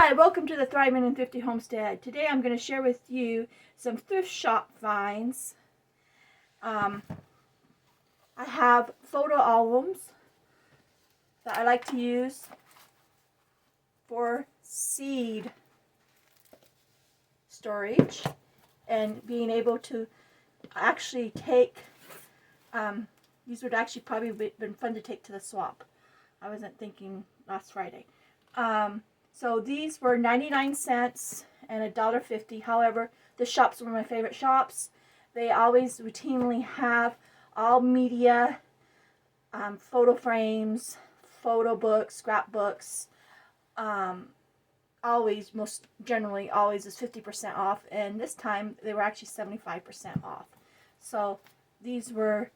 Hi, welcome to the Thriving and Thrifty Homestead. Today I'm going to share with you some thrift shop finds. I have photo albums that I like to use for seed storage and being able to actually take, these would actually probably been fun to take to the swap. I wasn't thinking last Friday. So these were 99 cents and $1.50. However, the shop's one of my favorite shops. They always routinely have all media, photo frames, photo books, scrapbooks. Always, most generally, always is 50% off. And this time they were actually 75% off. So these were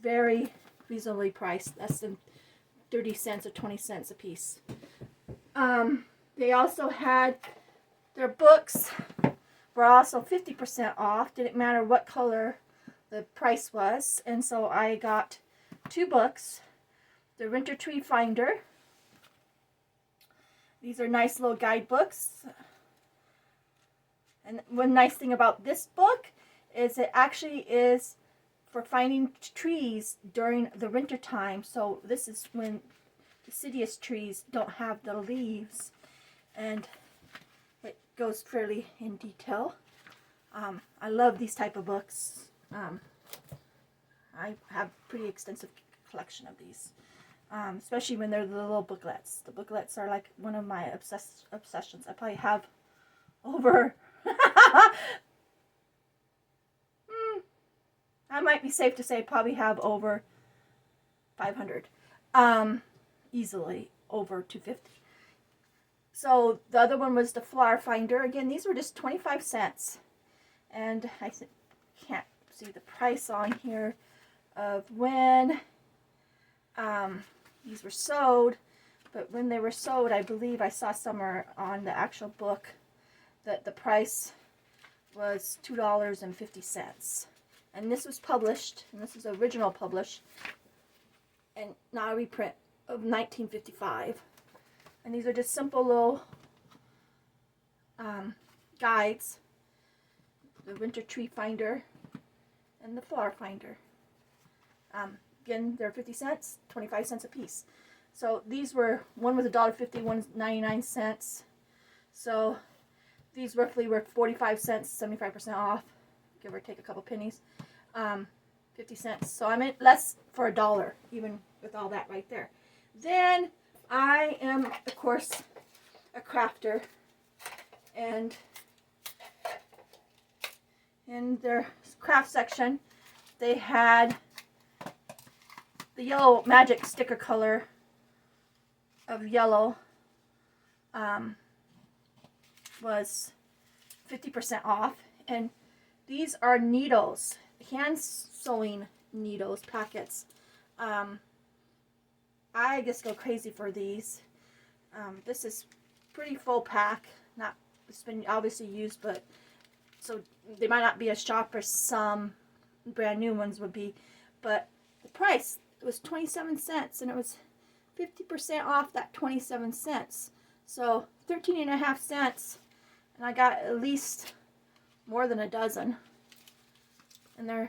very reasonably priced. Less than 30 cents or 20 cents a piece. They also had their books were also 50% off. Didn't matter what color the price was. And so I got two books. The Winter Tree Finder. These are nice little guidebooks. And one nice thing about this book is it actually is for finding trees during the winter time. So this is when deciduous trees don't have the leaves, and it goes fairly in detail. I love these type of books. I have a pretty extensive collection of these, especially when they're the little booklets. The booklets are like one of my obsessions. I probably have over I might be safe to say probably have over 500. Easily over 250. So the other one was the Flower Finder. Again, these were just 25 cents. And I can't see the price on here of when these were sold. But when they were sold, I believe I saw somewhere on the actual book that the price was $2.50. And this was published, and this is original published, and not a reprint, of 1955. And these are just simple little guides. The Winter Tree Finder and the Flower Finder. Again, they're 50 cents, 25 cents a piece. So these were, one was $1.50, one's 99 cents. So these roughly were 45 cents, 75% off, give or take a couple pennies. 50 cents. So I meant less for $1, even with all that right there. Then I am, of course, a crafter, and in their craft section they had the yellow magic sticker color of yellow was 50% off, and these are needles, hand sewing needles packets. I just go crazy for these. This is pretty full pack. Not, it's been obviously used, but so they might not be as sharp as some brand new ones would be. But the price, it was 27 cents, and it was 50% off that 27 cents. So 13.5 cents, and I got at least more than a dozen. And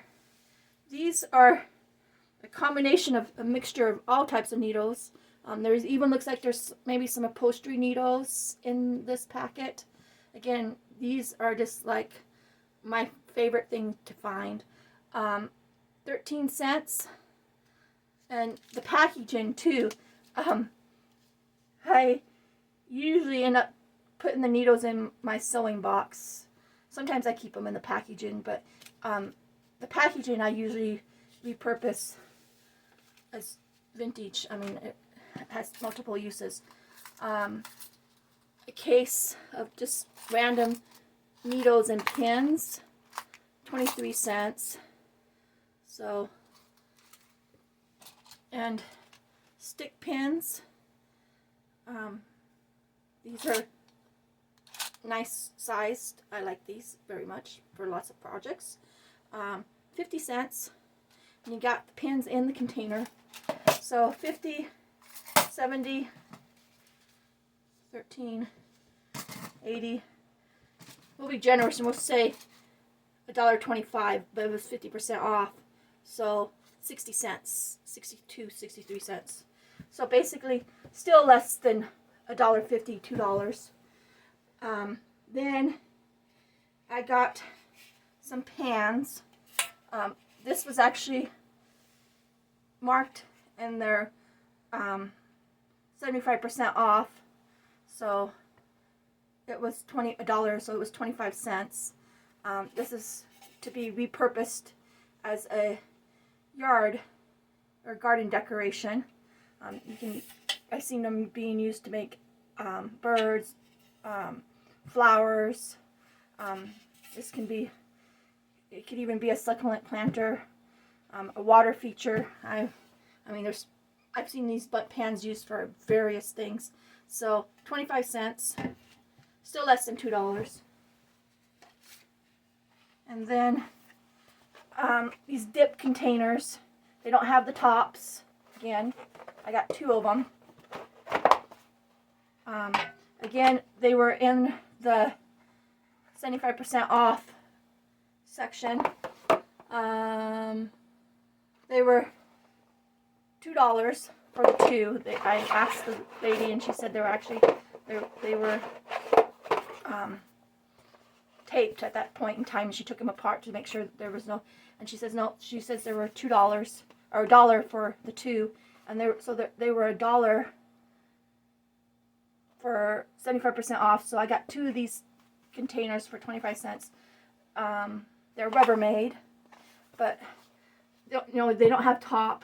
these are a combination of a mixture of all types of needles. There's even looks like there's maybe some upholstery needles in this packet. Again, these are just like my favorite thing to find. 13 cents. And the packaging too. I usually end up putting the needles in my sewing box. Sometimes I keep them in the packaging, but the packaging I usually repurpose as vintage. I mean, it has multiple uses. A case of just random needles and pins, 23 cents. So, and stick pins. These are nice sized. I like these very much for lots of projects. 50 cents. And you got the pins in the container. So 50, 70, 13, 80. We'll be generous and we'll say $1.25, but it was 50% off. So 60 cents, 62, 63 cents. So basically still less than $1.50, $2. Then I got some pans. This was actually marked in their 75% off. So it was $1, so it was 25 cents. This is to be repurposed as a yard or garden decoration. I've seen them being used to make birds, flowers. This can be, it could even be a succulent planter, a water feature. I've seen these pans used for various things. So 25 cents, still less than $2. And then these dip containers, they don't have the tops. Again, I got 2 of them. Again, they were in the 75% off section. They were $2 for the 2. I asked the lady, and she said they were actually taped at that point in time. She took them apart to make sure that there was no. And she says no. She says there were $2 or $1 for the 2, and they were $1 for 75% off. So I got 2 of these containers for 25 cents. They're Rubbermaid, but they don't have top,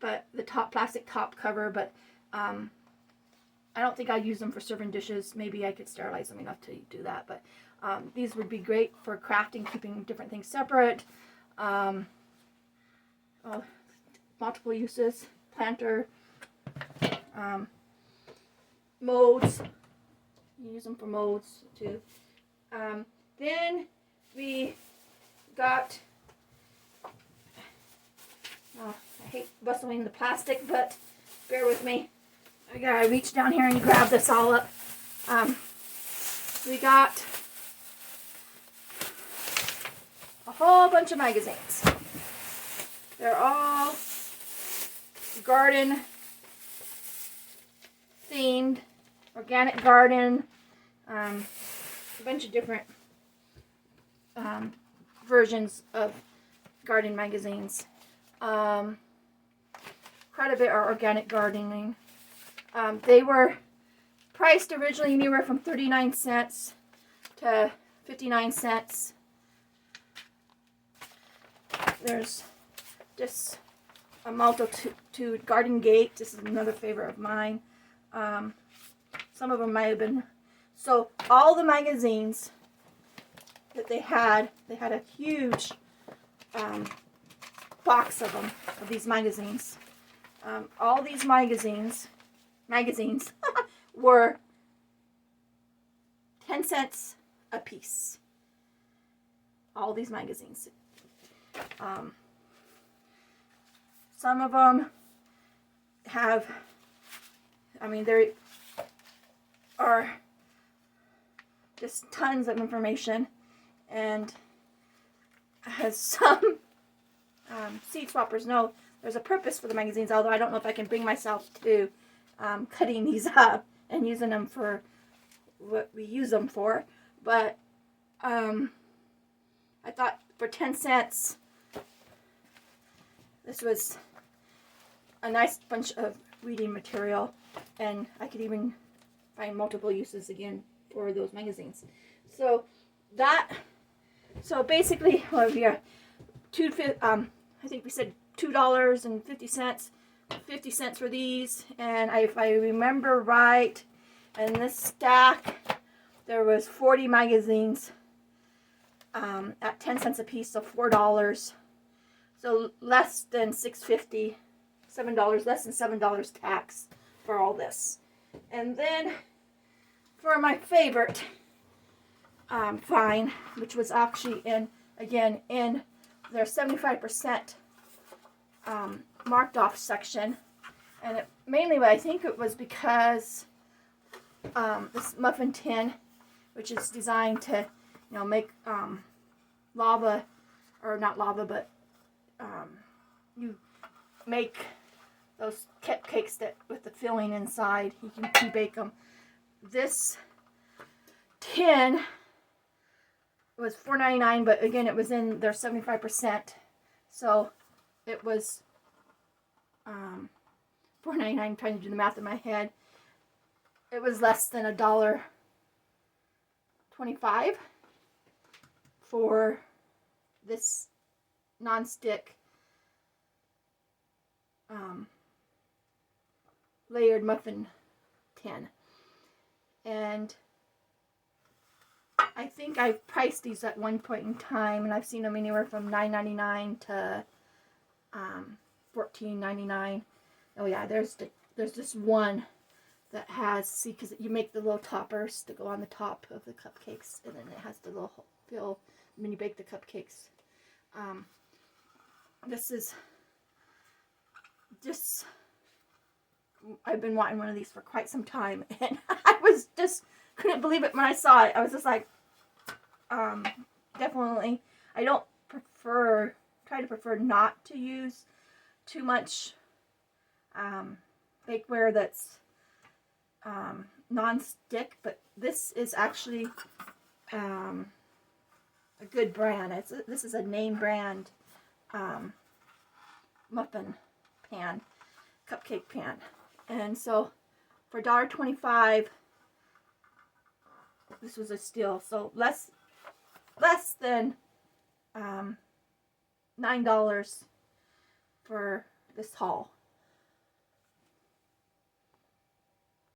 but the top plastic top cover. But I don't think I'd use them for serving dishes. Maybe I could sterilize them enough to do that. But these would be great for crafting, keeping different things separate. Multiple uses, planter, molds. You use them for molds too. Then we got, I hate bustling the plastic, but bear with me. I gotta reach down here and grab this all up. We got a whole bunch of magazines. They're all garden themed, organic garden, a bunch of different versions of garden magazines. Quite a bit are organic gardening. They were priced originally anywhere from 39 cents to 59 cents. There's just a multitude. Garden Gate, this is another favorite of mine. Some of them might have been. So all the magazines that they had a huge box of them, of these magazines. All these magazines were 10 cents a piece. All these magazines. Some of them have, there are just tons of information, and as some seed swappers know, there's a purpose for the magazines, although I don't know if I can bring myself to cutting these up and using them for what we use them for. But I thought for 10 cents, this was a nice bunch of reading material, and I could even find multiple uses again for those magazines. So basically, well, yeah, I think we said $2.50, 50 cents for these, and if I remember right, in this stack there was 40 magazines at 10 cents a piece, so $4. So less than $6.50, $7, less than $7 tax for all this. And then for my favorite find, which was actually in their 75% marked off section, and mainly I think it was because this muffin tin which is designed to, you know, make lava, or not lava, but you make those cupcakes that with the filling inside. You can pre-bake them. This tin was $4.99, but again, it was in their 75%, so it was $4.99. I'm trying to do the math in my head. It was less than $1.25 for this non-stick layered muffin tin. And I think I priced these at one point in time, and I've seen them anywhere from $9.99 to $14.99. Oh yeah, there's this one that has, see, because you make the little toppers to go on the top of the cupcakes, and then it has the little fill when you bake the cupcakes. This is just, I've been wanting one of these for quite some time, and I was just, couldn't believe it when I saw it. I was just like, definitely, I don't try to prefer not to use too much bakeware that's non-stick, but this is actually a good brand. This is a name brand muffin pan, cupcake pan, and so for $1.25, this was a steal. So less than $9 for this haul.